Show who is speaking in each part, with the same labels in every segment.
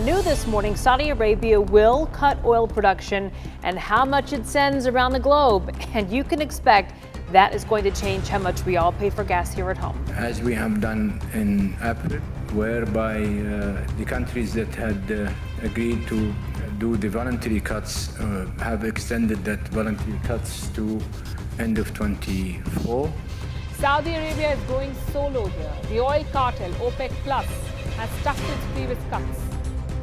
Speaker 1: New this morning, Saudi Arabia will cut oil production and how much it sends around the globe. And you can expect that is going to change how much we all pay for gas here at home.
Speaker 2: As we have done in April, whereby the countries that had agreed to do the voluntary cuts have extended that voluntary cuts to end of 24.
Speaker 1: Saudi Arabia is going solo here. The oil cartel, OPEC Plus, has stuck to its previous cuts.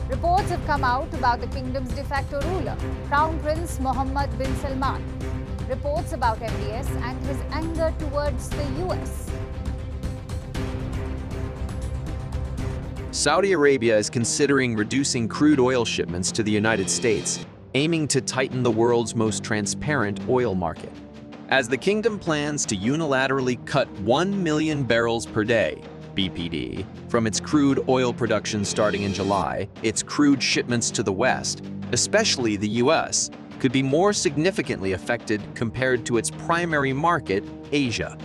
Speaker 3: Reports have come out about the kingdom's de facto ruler, Crown Prince Mohammed bin Salman. Reports about MBS and his anger towards the US.
Speaker 4: Saudi Arabia is considering reducing crude oil shipments to the United States, aiming to tighten the world's most transparent oil market. As the kingdom plans to unilaterally cut 1 million barrels per day, BPD, from its crude oil production starting in July, its crude shipments to the West, especially the US, could be more significantly affected compared to its primary market, Asia.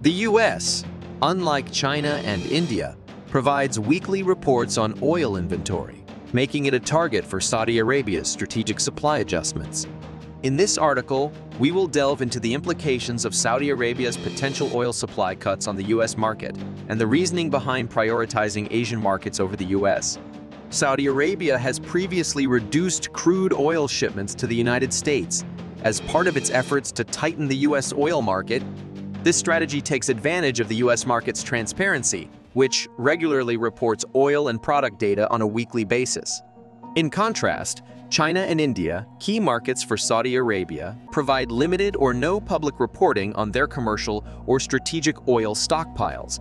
Speaker 4: The US, unlike China and India, provides weekly reports on oil inventory, making it a target for Saudi Arabia's strategic supply adjustments. In this article, we will delve into the implications of Saudi Arabia's potential oil supply cuts on the US market and the reasoning behind prioritizing Asian markets over the US. Saudi Arabia has previously reduced crude oil shipments to the United States as part of its efforts to tighten the US oil market. This strategy takes advantage of the US market's transparency, which regularly reports oil and product data on a weekly basis. In contrast, China and India, key markets for Saudi Arabia, provide limited or no public reporting on their commercial or strategic oil stockpiles.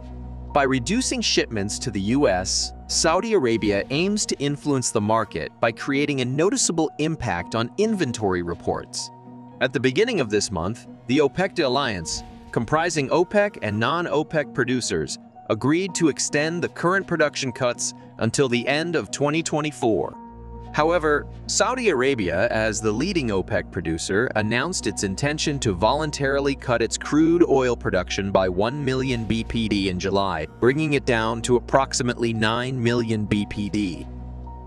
Speaker 4: By reducing shipments to the US, Saudi Arabia aims to influence the market by creating a noticeable impact on inventory reports. At the beginning of this month, the OPEC alliance, comprising OPEC and non-OPEC producers, agreed to extend the current production cuts until the end of 2024. However, Saudi Arabia, as the leading OPEC producer, announced its intention to voluntarily cut its crude oil production by 1 million BPD in July, bringing it down to approximately 9 million BPD.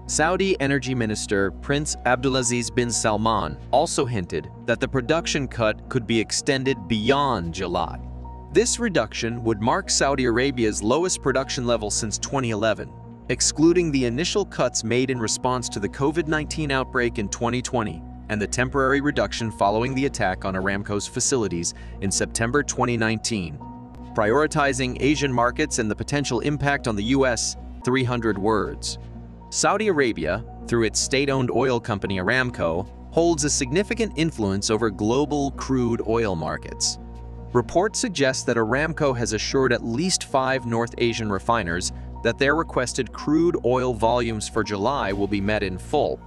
Speaker 4: Saudi Energy Minister Prince Abdulaziz bin Salman also hinted that the production cut could be extended beyond July. This reduction would mark Saudi Arabia's lowest production level since 2011. Excluding the initial cuts made in response to the COVID-19 outbreak in 2020 and the temporary reduction following the attack on Aramco's facilities in September 2019. Prioritizing Asian markets and the potential impact on the US, 300 words. Saudi Arabia, through its state-owned oil company Aramco, holds a significant influence over global crude oil markets. Reports suggest that Aramco has assured at least 5 North Asian refiners that their requested crude oil volumes for July will be met in full.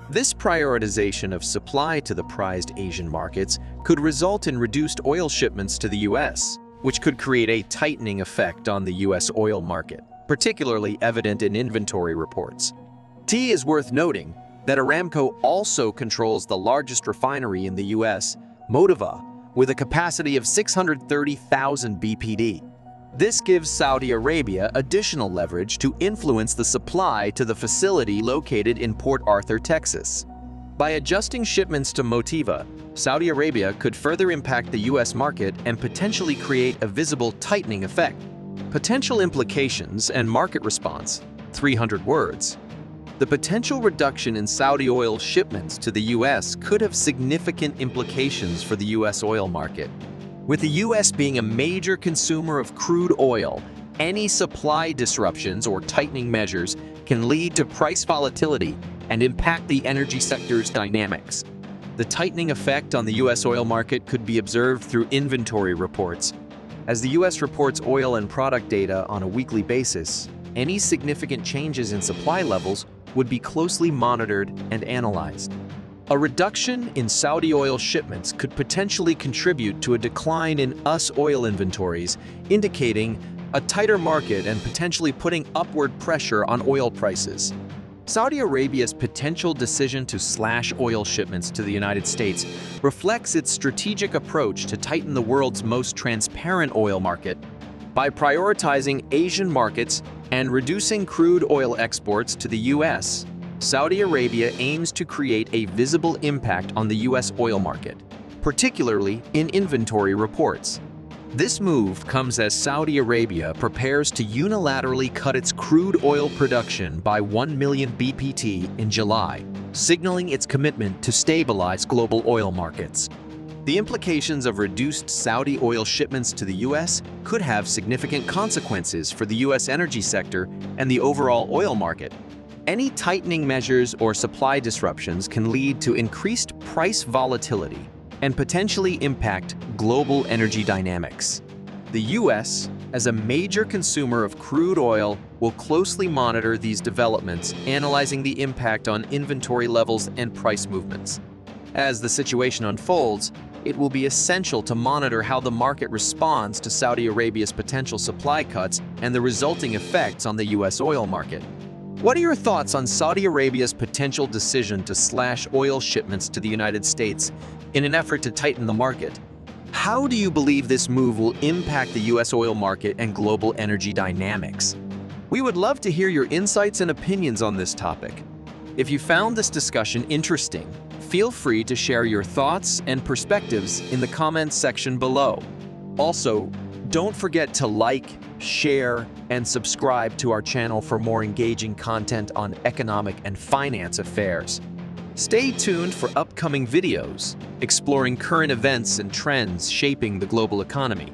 Speaker 4: This prioritization of supply to the prized Asian markets could result in reduced oil shipments to the US, which could create a tightening effect on the US oil market, particularly evident in inventory reports. It is worth noting that Aramco also controls the largest refinery in the US, Motiva, with a capacity of 630,000 BPD. This gives Saudi Arabia additional leverage to influence the supply to the facility located in Port Arthur, Texas. By adjusting shipments to Motiva, Saudi Arabia could further impact the US market and potentially create a visible tightening effect. Potential implications and market response, 300 words. The potential reduction in Saudi oil shipments to the US could have significant implications for the US oil market. With the US being a major consumer of crude oil, any supply disruptions or tightening measures can lead to price volatility and impact the energy sector's dynamics. The tightening effect on the US oil market could be observed through inventory reports. As the US reports oil and product data on a weekly basis, any significant changes in supply levels would be closely monitored and analyzed. A reduction in Saudi oil shipments could potentially contribute to a decline in US oil inventories, indicating a tighter market and potentially putting upward pressure on oil prices. Saudi Arabia's potential decision to slash oil shipments to the United States reflects its strategic approach to tighten the world's most transparent oil market. By prioritizing Asian markets and reducing crude oil exports to the US, Saudi Arabia aims to create a visible impact on the U.S. oil market, particularly in inventory reports. This move comes as Saudi Arabia prepares to unilaterally cut its crude oil production by 1 million BPT in July, signaling its commitment to stabilize global oil markets. The implications of reduced Saudi oil shipments to the U.S. could have significant consequences for the U.S. energy sector and the overall oil market. Any tightening measures or supply disruptions can lead to increased price volatility and potentially impact global energy dynamics. The U.S., as a major consumer of crude oil, will closely monitor these developments, analyzing the impact on inventory levels and price movements. As the situation unfolds, it will be essential to monitor how the market responds to Saudi Arabia's potential supply cuts and the resulting effects on the U.S. oil market. What are your thoughts on Saudi Arabia's potential decision to slash oil shipments to the United States in an effort to tighten the market? How do you believe this move will impact the U.S. oil market and global energy dynamics? We would love to hear your insights and opinions on this topic. If you found this discussion interesting, feel free to share your thoughts and perspectives in the comments section below. Also, don't forget to like, share, and subscribe to our channel for more engaging content on economic and finance affairs. Stay tuned for upcoming videos exploring current events and trends shaping the global economy.